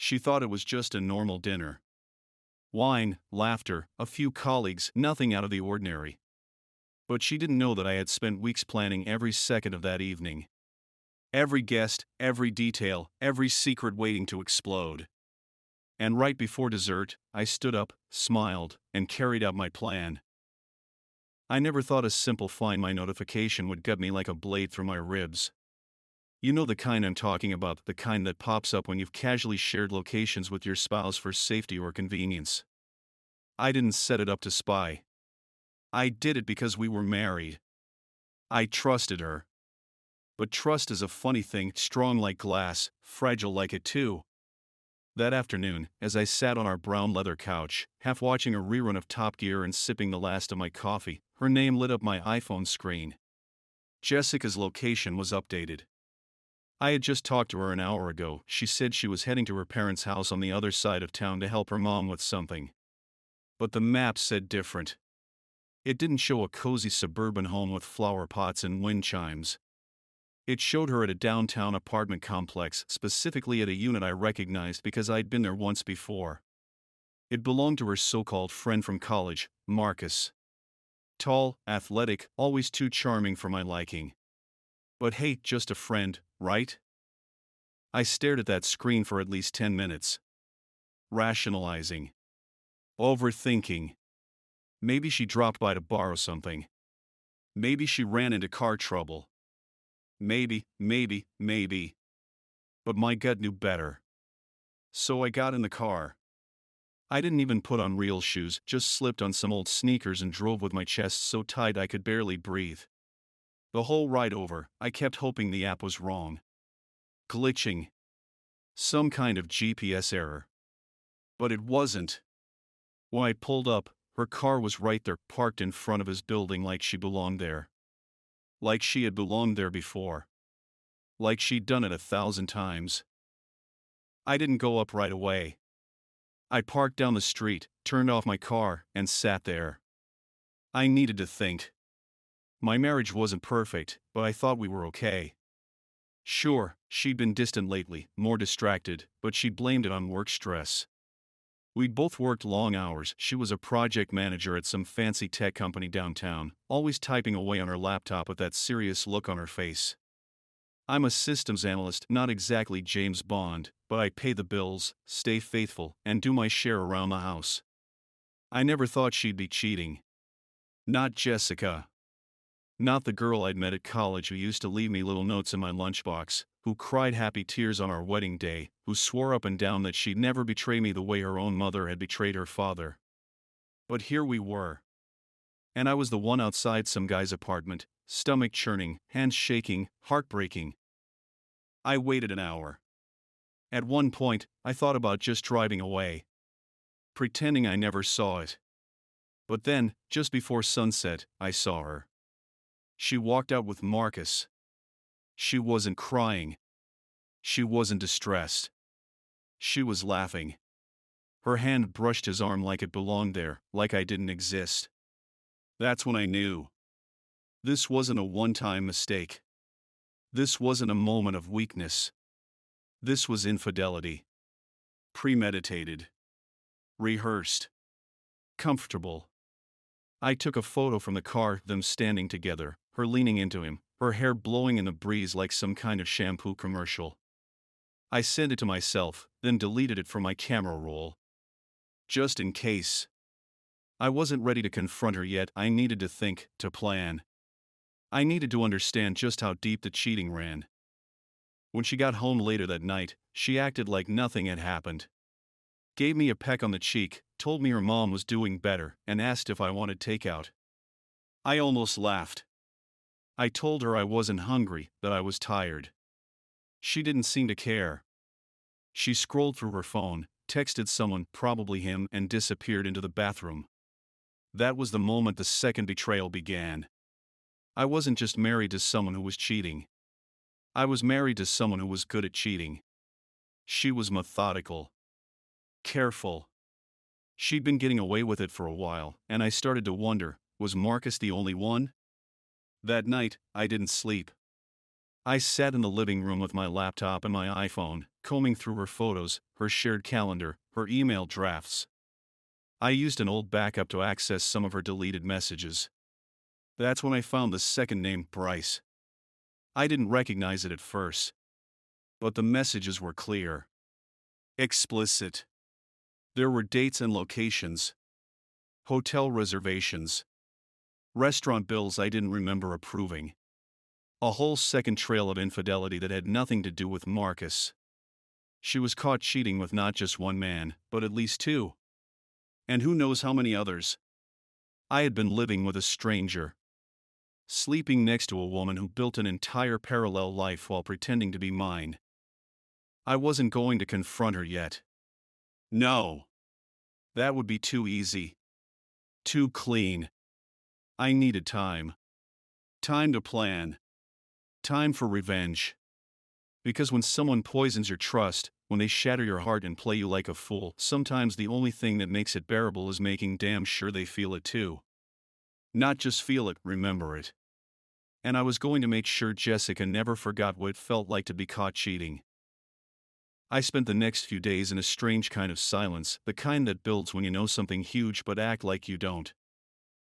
She thought it was just a normal dinner. Wine, laughter, a few colleagues, nothing out of the ordinary. But she didn't know that I had spent weeks planning every second of that evening. Every guest, every detail, every secret waiting to explode. And right before dessert, I stood up, smiled, and carried out my plan. I never thought a simple Find My notification would gut me like a blade through my ribs. You know the kind I'm talking about, the kind that pops up when you've casually shared locations with your spouse for safety or convenience. I didn't set it up to spy. I did it because we were married. I trusted her. But trust is a funny thing, strong like glass, fragile like it too. That afternoon, as I sat on our brown leather couch, half watching a rerun of Top Gear and sipping the last of my coffee, her name lit up my iPhone screen. Jessica's location was updated. I had just talked to her an hour ago. She said she was heading to her parents' house on the other side of town to help her mom with something. But the map said different. It didn't show a cozy suburban home with flower pots and wind chimes. It showed her at a downtown apartment complex, specifically at a unit I recognized because I'd been there once before. It belonged to her so-called friend from college, Marcus. Tall, athletic, always too charming for my liking. But hey, just a friend, right? I stared at that screen for at least 10 minutes. Rationalizing. Overthinking. Maybe she dropped by to borrow something. Maybe she ran into car trouble. Maybe. But my gut knew better. So I got in the car. I didn't even put on real shoes, just slipped on some old sneakers and drove with my chest so tight I could barely breathe. The whole ride over, I kept hoping the app was wrong. Glitching. Some kind of GPS error. But it wasn't. When I pulled up, her car was right there, parked in front of his building like she belonged there. Like she had belonged there before. Like she'd done it 1,000 times. I didn't go up right away. I parked down the street, turned off my car, and sat there. I needed to think. My marriage wasn't perfect, but I thought we were okay. Sure, she'd been distant lately, more distracted, but she blamed it on work stress. We'd both worked long hours. She was a project manager at some fancy tech company downtown, always typing away on her laptop with that serious look on her face. I'm a systems analyst, not exactly James Bond, but I pay the bills, stay faithful, and do my share around the house. I never thought she'd be cheating. Not Jessica. Not the girl I'd met at college who used to leave me little notes in my lunchbox, who cried happy tears on our wedding day, who swore up and down that she'd never betray me the way her own mother had betrayed her father. But here we were. And I was the one outside some guy's apartment, stomach churning, hands shaking, heartbreaking. I waited an hour. At one point, I thought about just driving away. Pretending I never saw it. But then, just before sunset, I saw her. She walked out with Marcus. She wasn't crying. She wasn't distressed. She was laughing. Her hand brushed his arm like it belonged there, like I didn't exist. That's when I knew. This wasn't a one-time mistake. This wasn't a moment of weakness. This was infidelity. Premeditated. Rehearsed. Comfortable. I took a photo from the car, them standing together, her leaning into him, her hair blowing in the breeze like some kind of shampoo commercial. I sent it to myself, then deleted it from my camera roll. Just in case. I wasn't ready to confront her yet. I needed to think, to plan. I needed to understand just how deep the cheating ran. When she got home later that night, she acted like nothing had happened. Gave me a peck on the cheek, told me her mom was doing better, and asked if I wanted takeout. I almost laughed. I told her I wasn't hungry, that I was tired. She didn't seem to care. She scrolled through her phone, texted someone, probably him, and disappeared into the bathroom. That was the moment the second betrayal began. I wasn't just married to someone who was cheating. I was married to someone who was good at cheating. She was methodical. Careful. She'd been getting away with it for a while, and I started to wonder, was Marcus the only one? That night, I didn't sleep. I sat in the living room with my laptop and my iPhone, combing through her photos, her shared calendar, her email drafts. I used an old backup to access some of her deleted messages. That's when I found the second name, Bryce. I didn't recognize it at first, but the messages were clear. Explicit. There were dates and locations, hotel reservations, restaurant bills I didn't remember approving. A whole second trail of infidelity that had nothing to do with Marcus. She was caught cheating with not just one man, but at least two. And who knows how many others. I had been living with a stranger, sleeping next to a woman who built an entire parallel life while pretending to be mine. I wasn't going to confront her yet. No. That would be too easy. Too clean. I needed time. Time to plan. Time for revenge. Because when someone poisons your trust, when they shatter your heart and play you like a fool, sometimes the only thing that makes it bearable is making damn sure they feel it too. Not just feel it, remember it. And I was going to make sure Jessica never forgot what it felt like to be caught cheating. I spent the next few days in a strange kind of silence, the kind that builds when you know something huge but act like you don't.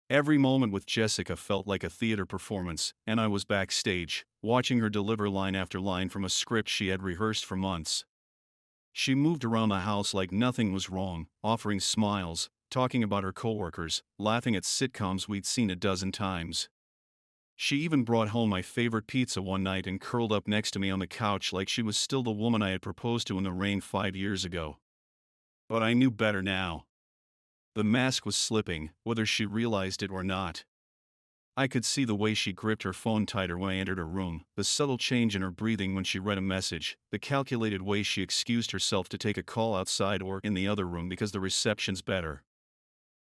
Every moment with Jessica felt like a theater performance, and I was backstage, watching her deliver line after line from a script she had rehearsed for months. She moved around the house like nothing was wrong, offering smiles, talking about her coworkers, laughing at sitcoms we'd seen a dozen times. She even brought home my favorite pizza one night and curled up next to me on the couch like she was still the woman I had proposed to in the rain 5 years ago. But I knew better now. The mask was slipping, whether she realized it or not. I could see the way she gripped her phone tighter when I entered her room, the subtle change in her breathing when she read a message, the calculated way she excused herself to take a call outside or in the other room because the reception's better.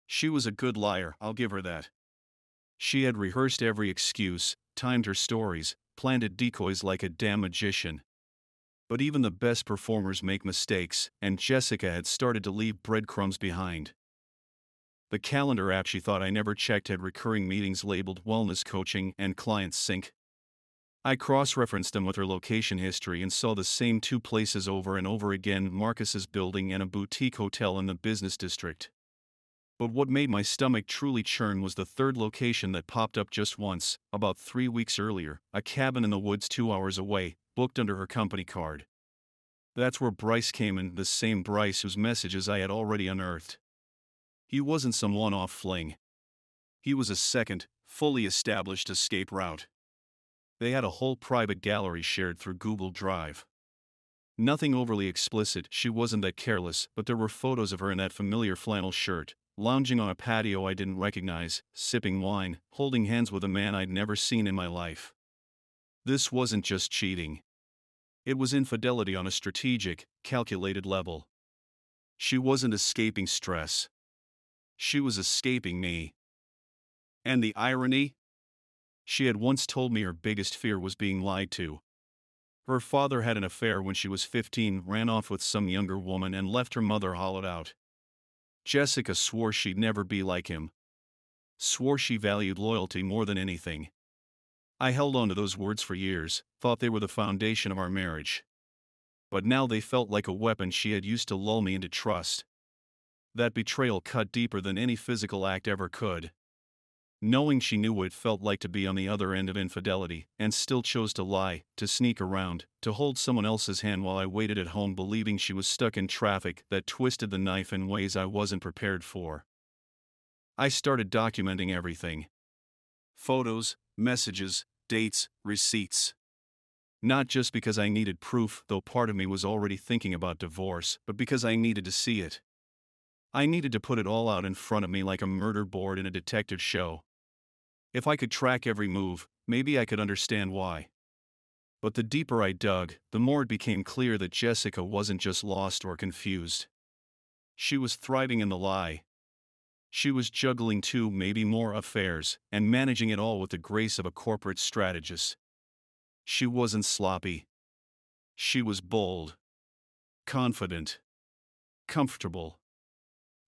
She was a good liar, I'll give her that. She had rehearsed every excuse, timed her stories, planted decoys like a damn magician. But even the best performers make mistakes, and Jessica had started to leave breadcrumbs behind. The calendar app she thought I never checked had recurring meetings labeled wellness coaching and client sync. I cross-referenced them with her location history and saw the same two places over and over again: Marcus's building and a boutique hotel in the business district. But what made my stomach truly churn was the third location that popped up just once, about 3 weeks earlier, a cabin in the woods 2 hours away, booked under her company card. That's where Bryce came in, the same Bryce whose messages I had already unearthed. He wasn't some one-off fling. He was a second, fully established escape route. They had a whole private gallery shared through Google Drive. Nothing overly explicit, she wasn't that careless, but there were photos of her in that familiar flannel shirt, lounging on a patio I didn't recognize, sipping wine, holding hands with a man I'd never seen in my life. This wasn't just cheating. It was infidelity on a strategic, calculated level. She wasn't escaping stress. She was escaping me. And the irony? She had once told me her biggest fear was being lied to. Her father had an affair when she was 15, ran off with some younger woman, and left her mother hollowed out. Jessica swore she'd never be like him. Swore she valued loyalty more than anything. I held on to those words for years, thought they were the foundation of our marriage. But now they felt like a weapon she had used to lull me into trust. That betrayal cut deeper than any physical act ever could. Knowing she knew what it felt like to be on the other end of infidelity, and still chose to lie, to sneak around, to hold someone else's hand while I waited at home believing she was stuck in traffic that twisted the knife in ways I wasn't prepared for. I started documenting everything. Photos, messages, dates, receipts. Not just because I needed proof, though part of me was already thinking about divorce, but because I needed to see it. I needed to put it all out in front of me like a murder board in a detective show. If I could track every move, maybe I could understand why. But the deeper I dug, the more it became clear that Jessica wasn't just lost or confused. She was thriving in the lie. She was juggling 2, maybe more affairs, and managing it all with the grace of a corporate strategist. She wasn't sloppy. She was bold, confident, comfortable.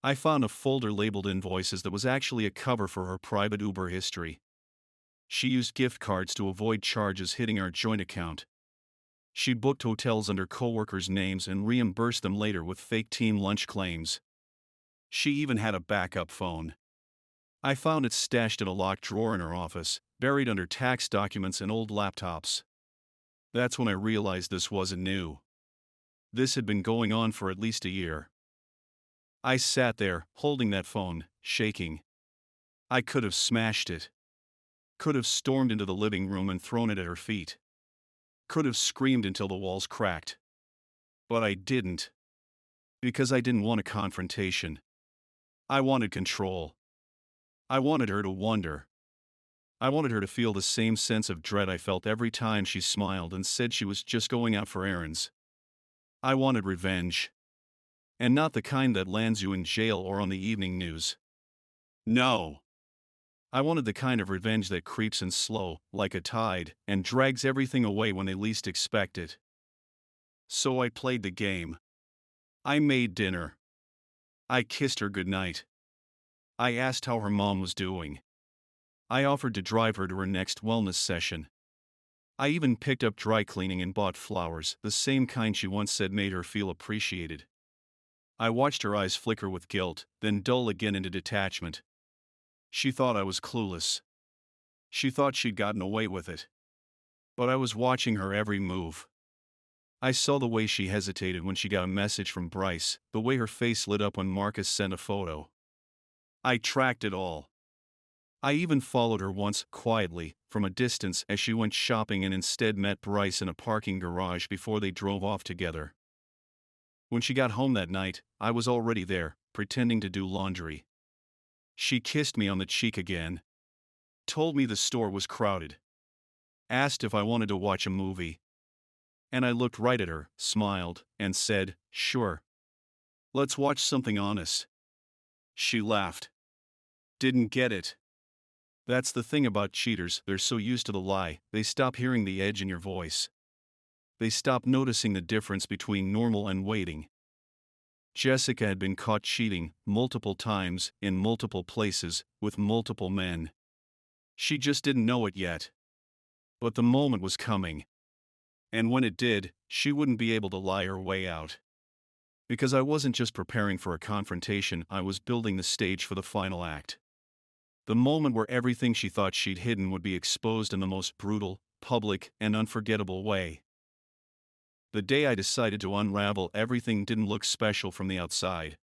I found a folder labeled invoices that was actually a cover for her private Uber history. She used gift cards to avoid charges hitting our joint account. She booked hotels under coworkers' names and reimbursed them later with fake team lunch claims. She even had a backup phone. I found it stashed in a locked drawer in her office, buried under tax documents and old laptops. That's when I realized this wasn't new. This had been going on for at least a year. I sat there, holding that phone, shaking. I could have smashed it. Could have stormed into the living room and thrown it at her feet. Could have screamed until the walls cracked. But I didn't. Because I didn't want a confrontation. I wanted control. I wanted her to wonder. I wanted her to feel the same sense of dread I felt every time she smiled and said she was just going out for errands. I wanted revenge. And not the kind that lands you in jail or on the evening news. No. I wanted the kind of revenge that creeps in slow, like a tide, and drags everything away when they least expect it. So I played the game. I made dinner. I kissed her goodnight. I asked how her mom was doing. I offered to drive her to her next wellness session. I even picked up dry cleaning and bought flowers, the same kind she once said made her feel appreciated. I watched her eyes flicker with guilt, then dull again into detachment. She thought I was clueless. She thought she'd gotten away with it. But I was watching her every move. I saw the way she hesitated when she got a message from Bryce, the way her face lit up when Marcus sent a photo. I tracked it all. I even followed her once, quietly, from a distance as she went shopping and instead met Bryce in a parking garage before they drove off together. When she got home that night, I was already there, pretending to do laundry. She kissed me on the cheek again. Told me the store was crowded. Asked if I wanted to watch a movie. And I looked right at her, smiled, and said, "Sure. Let's watch something honest." She laughed. Didn't get it. That's the thing about cheaters, they're so used to the lie, they stop hearing the edge in your voice. They stop noticing the difference between normal and waiting. Jessica had been caught cheating, multiple times, in multiple places, with multiple men. She just didn't know it yet. But the moment was coming. And when it did, she wouldn't be able to lie her way out. Because I wasn't just preparing for a confrontation, I was building the stage for the final act. The moment where everything she thought she'd hidden would be exposed in the most brutal, public, and unforgettable way. The day I decided to unravel everything didn't look special from the outside.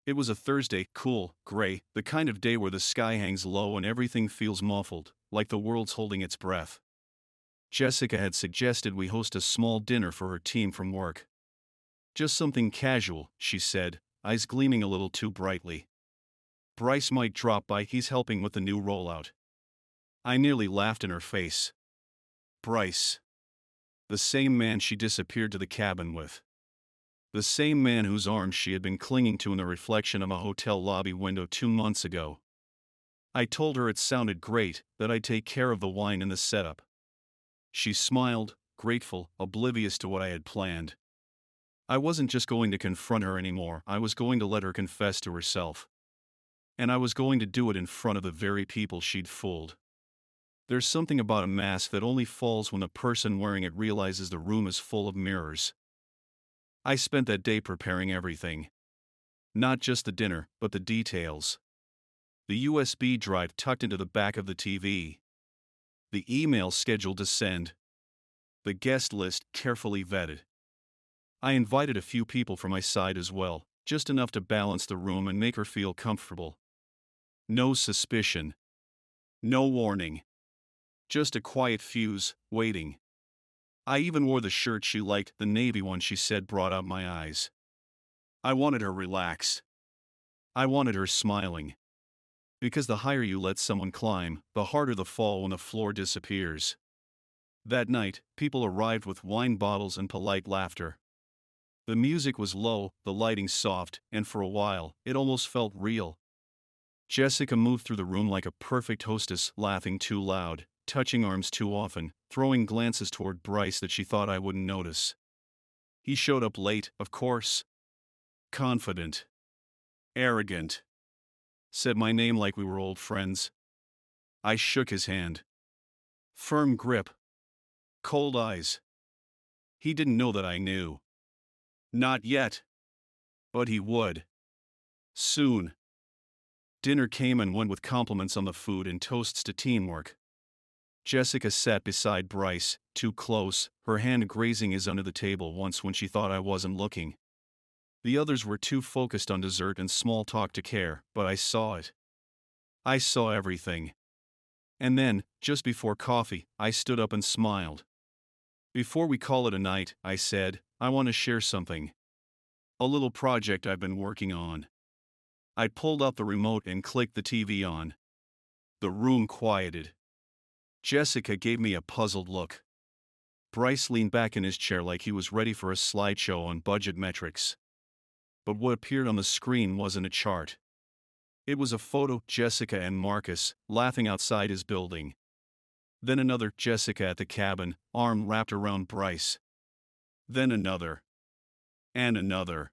It was a Thursday, cool, gray, the kind of day where the sky hangs low and everything feels muffled, like the world's holding its breath. Jessica had suggested we host a small dinner for her team from work. Just something casual, she said, eyes gleaming a little too brightly. Bryce might drop by, he's helping with the new rollout. I nearly laughed in her face. Bryce. The same man she disappeared to the cabin with. The same man whose arms she had been clinging to in the reflection of a hotel lobby window 2 months ago. I told her it sounded great, that I'd take care of the wine and the setup. She smiled, grateful, oblivious to what I had planned. I wasn't just going to confront her anymore, I was going to let her confess to herself. And I was going to do it in front of the very people she'd fooled. There's something about a mask that only falls when the person wearing it realizes the room is full of mirrors. I spent that day preparing everything. Not just the dinner, but the details. The USB drive tucked into the back of the TV. The email scheduled to send. The guest list carefully vetted. I invited a few people from my side as well, just enough to balance the room and make her feel comfortable. No suspicion. No warning. Just a quiet fuse, waiting. I even wore the shirt she liked, the navy one she said brought out my eyes. I wanted her relaxed. I wanted her smiling. Because the higher you let someone climb, the harder the fall when the floor disappears. That night, people arrived with wine bottles and polite laughter. The music was low, the lighting soft, and for a while, it almost felt real. Jessica moved through the room like a perfect hostess, laughing too loud, touching arms too often, throwing glances toward Bryce that she thought I wouldn't notice. He showed up late, of course. Confident. Arrogant. Said my name like we were old friends. I shook his hand. Firm grip. Cold eyes. He didn't know that I knew. Not yet. But he would. Soon. Dinner came and went with compliments on the food and toasts to teamwork. Jessica sat beside Bryce, too close, her hand grazing his under the table once when she thought I wasn't looking. The others were too focused on dessert and small talk to care, but I saw it. I saw everything. And then, just before coffee, I stood up and smiled. Before we call it a night, I said, I want to share something. A little project I've been working on. I pulled out the remote and clicked the TV on. The room quieted. Jessica gave me a puzzled look. Bryce leaned back in his chair like he was ready for a slideshow on budget metrics. But what appeared on the screen wasn't a chart. It was a photo, Jessica and Marcus, laughing outside his building. Then another, Jessica at the cabin, arm wrapped around Bryce. Then another. And another.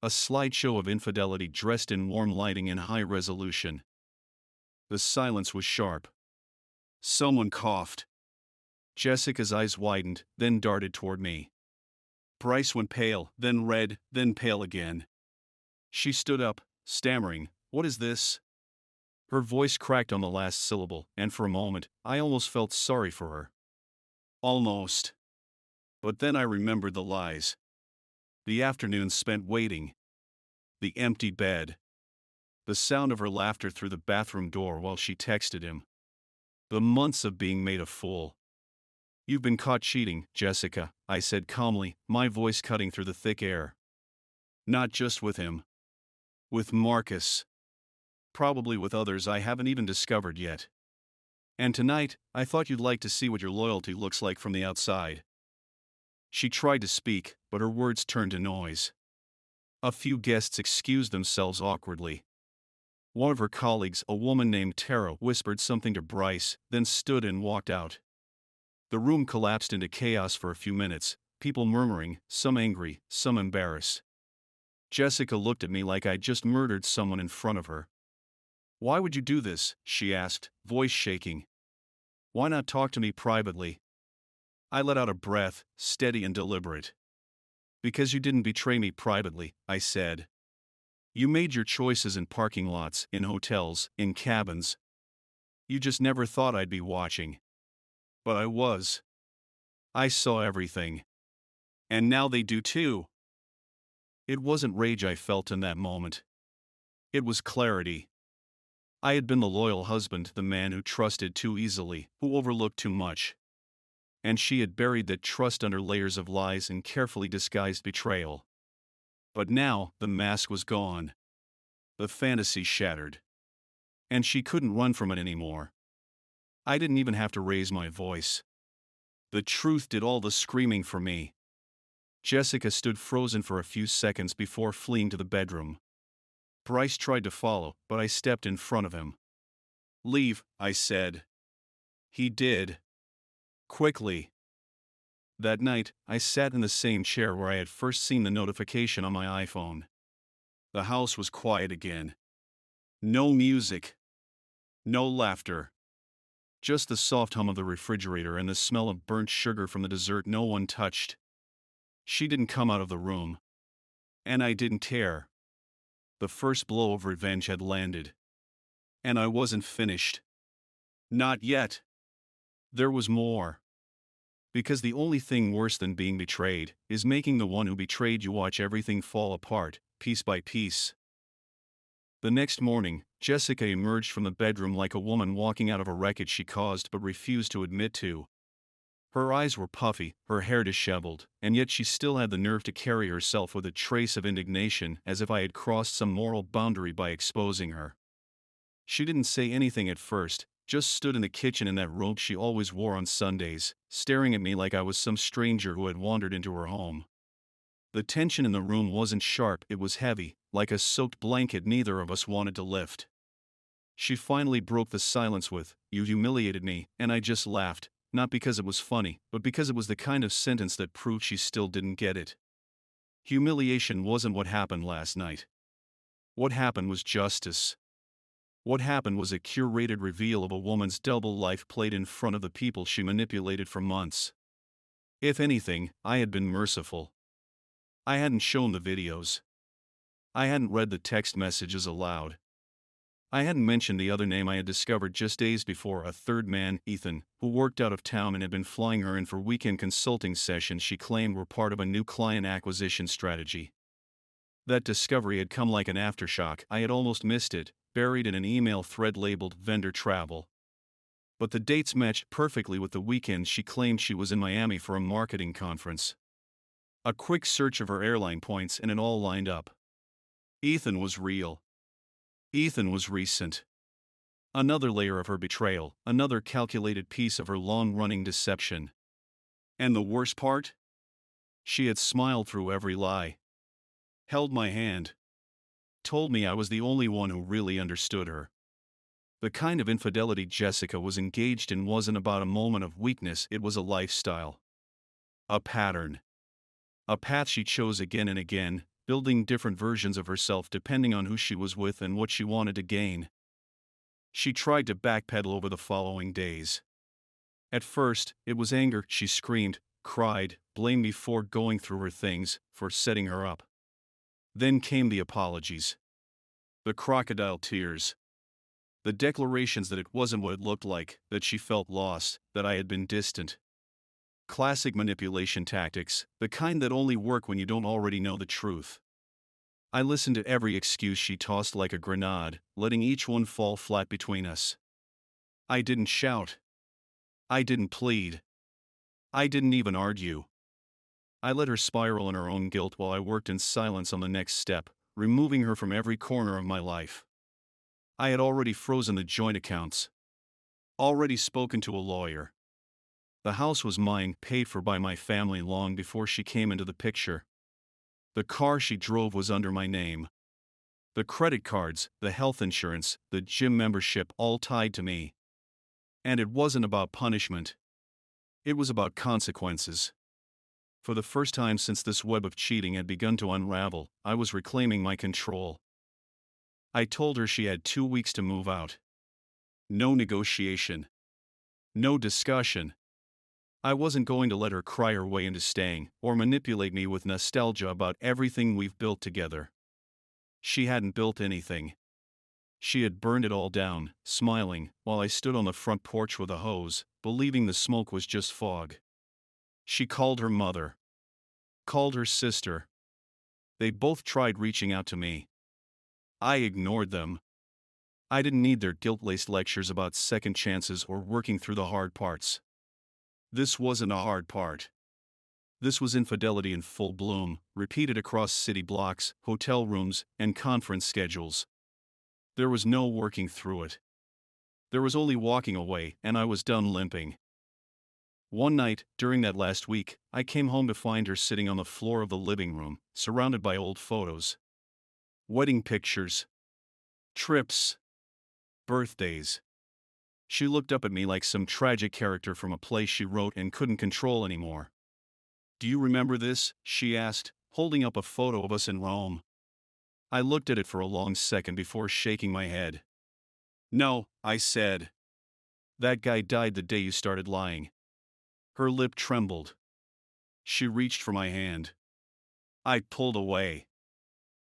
A slideshow of infidelity dressed in warm lighting and high resolution. The silence was sharp. Someone coughed. Jessica's eyes widened, then darted toward me. Bryce went pale, then red, then pale again. She stood up, stammering, "What is this?" Her voice cracked on the last syllable, and for a moment, I almost felt sorry for her. Almost. But then I remembered the lies. The afternoons spent waiting. The empty bed. The sound of her laughter through the bathroom door while she texted him. The months of being made a fool. "You've been caught cheating, Jessica," I said calmly, my voice cutting through the thick air. "Not just with him. With Marcus. Probably with others I haven't even discovered yet. And tonight, I thought you'd like to see what your loyalty looks like from the outside." She tried to speak, but her words turned to noise. A few guests excused themselves awkwardly. One of her colleagues, a woman named Tara, whispered something to Bryce, then stood and walked out. The room collapsed into chaos for a few minutes, people murmuring, some angry, some embarrassed. Jessica looked at me like I'd just murdered someone in front of her. "Why would you do this?" she asked, voice shaking. "Why not talk to me privately?" I let out a breath, steady and deliberate. "Because you didn't betray me privately," I said. "You made your choices in parking lots, in hotels, in cabins. You just never thought I'd be watching. But I was. I saw everything. And now they do too." It wasn't rage I felt in that moment. It was clarity. I had been the loyal husband, the man who trusted too easily, who overlooked too much. And she had buried that trust under layers of lies and carefully disguised betrayal. But now, the mask was gone. The fantasy shattered. And she couldn't run from it anymore. I didn't even have to raise my voice. The truth did all the screaming for me. Jessica stood frozen for a few seconds before fleeing to the bedroom. Bryce tried to follow, but I stepped in front of him. "Leave," I said. He did. Quickly. That night, I sat in the same chair where I had first seen the notification on my iPhone. The house was quiet again. No music. No laughter. Just the soft hum of the refrigerator and the smell of burnt sugar from the dessert no one touched. She didn't come out of the room. And I didn't care. The first blow of revenge had landed. And I wasn't finished. Not yet. There was more. Because the only thing worse than being betrayed is making the one who betrayed you watch everything fall apart, piece by piece. The next morning, Jessica emerged from the bedroom like a woman walking out of a wreckage she caused but refused to admit to. Her eyes were puffy, her hair disheveled, and yet she still had the nerve to carry herself with a trace of indignation, as if I had crossed some moral boundary by exposing her. She didn't say anything at first, just stood in the kitchen in that robe she always wore on Sundays, staring at me like I was some stranger who had wandered into her home. The tension in the room wasn't sharp, it was heavy, like a soaked blanket neither of us wanted to lift. She finally broke the silence with, "You humiliated me," and I just laughed, not because it was funny, but because it was the kind of sentence that proved she still didn't get it. Humiliation wasn't what happened last night. What happened was justice. What happened was a curated reveal of a woman's double life played in front of the people she manipulated for months. If anything, I had been merciful. I hadn't shown the videos. I hadn't read the text messages aloud. I hadn't mentioned the other name I had discovered just days before, a third man, Ethan, who worked out of town and had been flying her in for weekend consulting sessions she claimed were part of a new client acquisition strategy. That discovery had come like an aftershock. I had almost missed it, buried in an email thread labeled vendor travel. But the dates matched perfectly with the weekend she claimed she was in Miami for a marketing conference. A quick search of her airline points and it all lined up. Ethan was real. Ethan was recent. Another layer of her betrayal, another calculated piece of her long-running deception. And the worst part? She had smiled through every lie. Held my hand. Told me I was the only one who really understood her. The kind of infidelity Jessica was engaged in wasn't about a moment of weakness, it was a lifestyle. A pattern. A path she chose again and again, building different versions of herself depending on who she was with and what she wanted to gain. She tried to backpedal over the following days. At first, it was anger. She screamed, cried, blamed me for going through her things, for setting her up. Then came the apologies. The crocodile tears. The declarations that it wasn't what it looked like, that she felt lost, that I had been distant. Classic manipulation tactics, the kind that only work when you don't already know the truth. I listened to every excuse she tossed like a grenade, letting each one fall flat between us. I didn't shout. I didn't plead. I didn't even argue. I let her spiral in her own guilt while I worked in silence on the next step, removing her from every corner of my life. I had already frozen the joint accounts. Already spoken to a lawyer. The house was mine, paid for by my family long before she came into the picture. The car she drove was under my name. The credit cards, the health insurance, the gym membership, all tied to me. And it wasn't about punishment. It was about consequences. For the first time since this web of cheating had begun to unravel, I was reclaiming my control. I told her she had 2 weeks to move out. No negotiation. No discussion. I wasn't going to let her cry her way into staying, or manipulate me with nostalgia about everything we've built together. She hadn't built anything. She had burned it all down, smiling, while I stood on the front porch with a hose, believing the smoke was just fog. She called her mother. Called her sister. They both tried reaching out to me. I ignored them. I didn't need their guilt-laced lectures about second chances or working through the hard parts. This wasn't a hard part. This was infidelity in full bloom, repeated across city blocks, hotel rooms, and conference schedules. There was no working through it. There was only walking away, and I was done limping. One night, during that last week, I came home to find her sitting on the floor of the living room, surrounded by old photos. Wedding pictures. Trips. Birthdays. She looked up at me like some tragic character from a play she wrote and couldn't control anymore. "Do you remember this?" she asked, holding up a photo of us in Rome. I looked at it for a long second before shaking my head. "No," I said. "That guy died the day you started lying." Her lip trembled. She reached for my hand. I pulled away.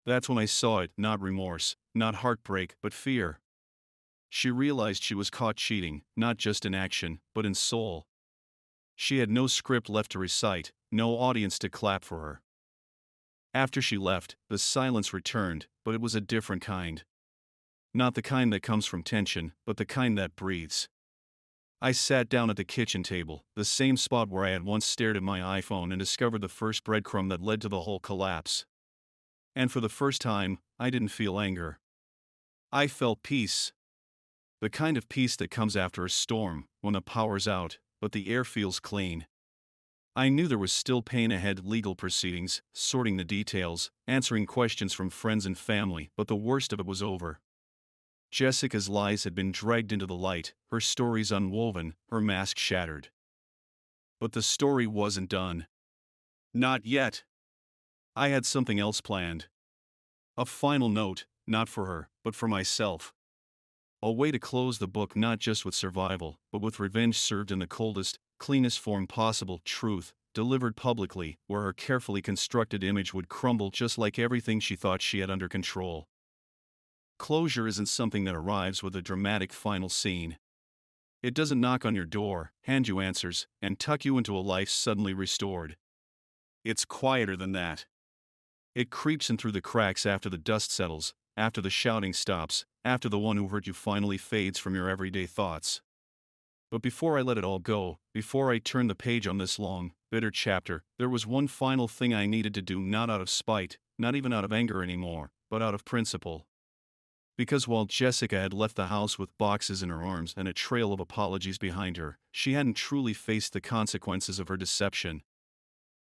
That's when I saw it, not remorse, not heartbreak, but fear. She realized she was caught cheating, not just in action, but in soul. She had no script left to recite, no audience to clap for her. After she left, the silence returned, but it was a different kind. Not the kind that comes from tension, but the kind that breathes. I sat down at the kitchen table, the same spot where I had once stared at my iPhone and discovered the first breadcrumb that led to the whole collapse. And for the first time, I didn't feel anger. I felt peace. The kind of peace that comes after a storm, when the power's out, but the air feels clean. I knew there was still pain ahead, legal proceedings, sorting the details, answering questions from friends and family, but the worst of it was over. Jessica's lies had been dragged into the light, her stories unwoven, her mask shattered. But the story wasn't done. Not yet. I had something else planned. A final note, not for her, but for myself. A way to close the book not just with survival, but with revenge served in the coldest, cleanest form possible, truth, delivered publicly, where her carefully constructed image would crumble just like everything she thought she had under control. Closure isn't something that arrives with a dramatic final scene. It doesn't knock on your door, hand you answers, and tuck you into a life suddenly restored. It's quieter than that. It creeps in through the cracks after the dust settles, after the shouting stops, after the one who hurt you finally fades from your everyday thoughts. But before I let it all go, before I turned the page on this long, bitter chapter, there was one final thing I needed to do, not out of spite, not even out of anger anymore, but out of principle. Because while Jessica had left the house with boxes in her arms and a trail of apologies behind her, she hadn't truly faced the consequences of her deception.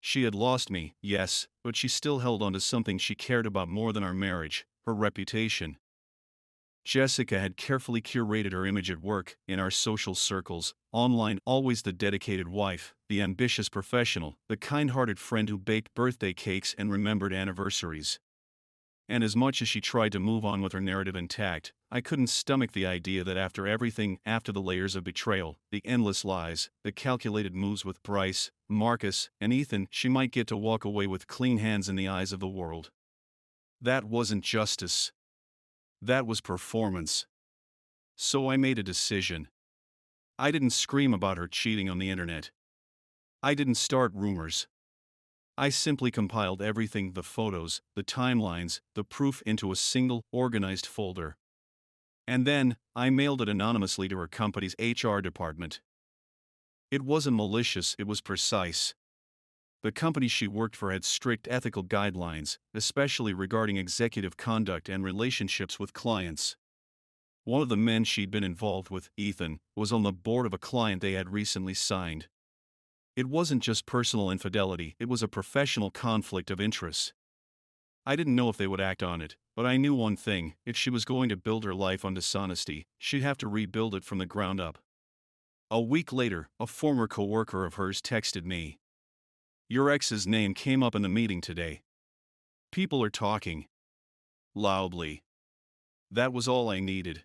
She had lost me, yes, but she still held on to something she cared about more than our marriage, her reputation. Jessica had carefully curated her image at work, in our social circles, online, always the dedicated wife, the ambitious professional, the kind-hearted friend who baked birthday cakes and remembered anniversaries. And as much as she tried to move on with her narrative intact, I couldn't stomach the idea that after everything, after the layers of betrayal, the endless lies, the calculated moves with Bryce, Marcus, and Ethan, she might get to walk away with clean hands in the eyes of the world. That wasn't justice. That was performance. So I made a decision. I didn't scream about her cheating on the internet. I didn't start rumors. I simply compiled everything, the photos, the timelines, the proof, into a single, organized folder. And then, I mailed it anonymously to her company's HR department. It wasn't malicious, it was precise. The company she worked for had strict ethical guidelines, especially regarding executive conduct and relationships with clients. One of the men she'd been involved with, Ethan, was on the board of a client they had recently signed. It wasn't just personal infidelity, it was a professional conflict of interest. I didn't know if they would act on it, but I knew one thing: if she was going to build her life on dishonesty, she'd have to rebuild it from the ground up. A week later, a former coworker of hers texted me. "Your ex's name came up in the meeting today. People are talking loudly." That was all I needed.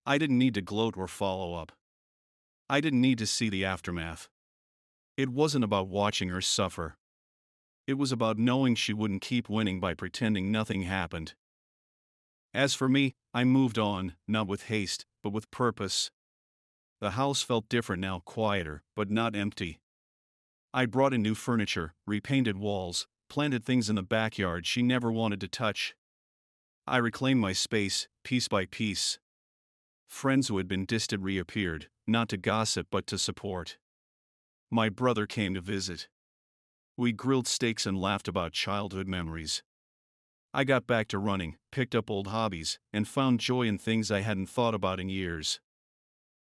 I didn't need to gloat or follow up. I didn't need to see the aftermath. It wasn't about watching her suffer. It was about knowing she wouldn't keep winning by pretending nothing happened. As for me, I moved on, not with haste, but with purpose. The house felt different now, quieter, but not empty. I brought in new furniture, repainted walls, planted things in the backyard she never wanted to touch. I reclaimed my space, piece by piece. Friends who had been distant reappeared, not to gossip but to support. My brother came to visit. We grilled steaks and laughed about childhood memories. I got back to running, picked up old hobbies, and found joy in things I hadn't thought about in years.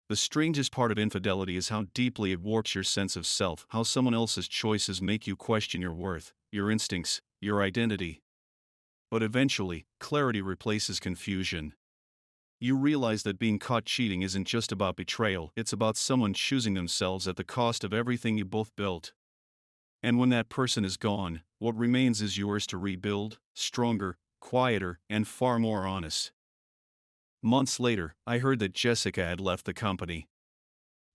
The strangest part of infidelity is how deeply it warps your sense of self, how someone else's choices make you question your worth, your instincts, your identity. But eventually, clarity replaces confusion. You realize that being caught cheating isn't just about betrayal, it's about someone choosing themselves at the cost of everything you both built. And when that person is gone, what remains is yours to rebuild, stronger, quieter, and far more honest. Months later, I heard that Jessica had left the company.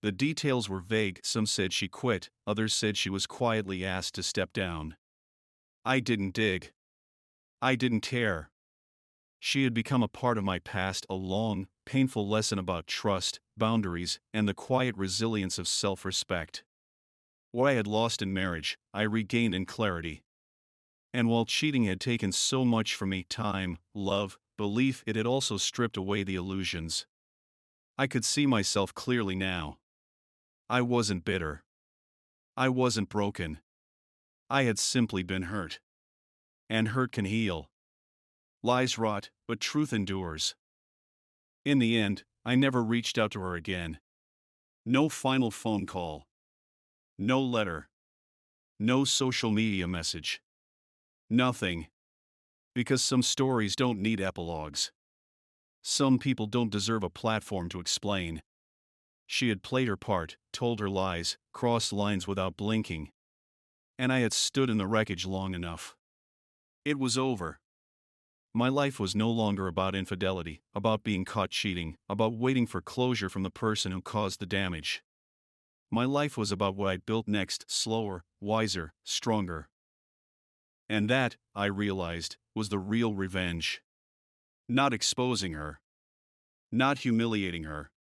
The details were vague. Some said she quit, others said she was quietly asked to step down. I didn't dig. I didn't care. She had become a part of my past, a long, painful lesson about trust, boundaries, and the quiet resilience of self-respect. What I had lost in marriage, I regained in clarity. And while cheating had taken so much from me, time, love, belief, it had also stripped away the illusions. I could see myself clearly now. I wasn't bitter. I wasn't broken. I had simply been hurt. And hurt can heal. Lies rot, but truth endures. In the end, I never reached out to her again. No final phone call. No letter. No social media message. Nothing. Because some stories don't need epilogues. Some people don't deserve a platform to explain. She had played her part, told her lies, crossed lines without blinking. And I had stood in the wreckage long enough. It was over. My life was no longer about infidelity, about being caught cheating, about waiting for closure from the person who caused the damage. My life was about what I'd built next, slower, wiser, stronger. And that, I realized, was the real revenge. Not exposing her. Not humiliating her.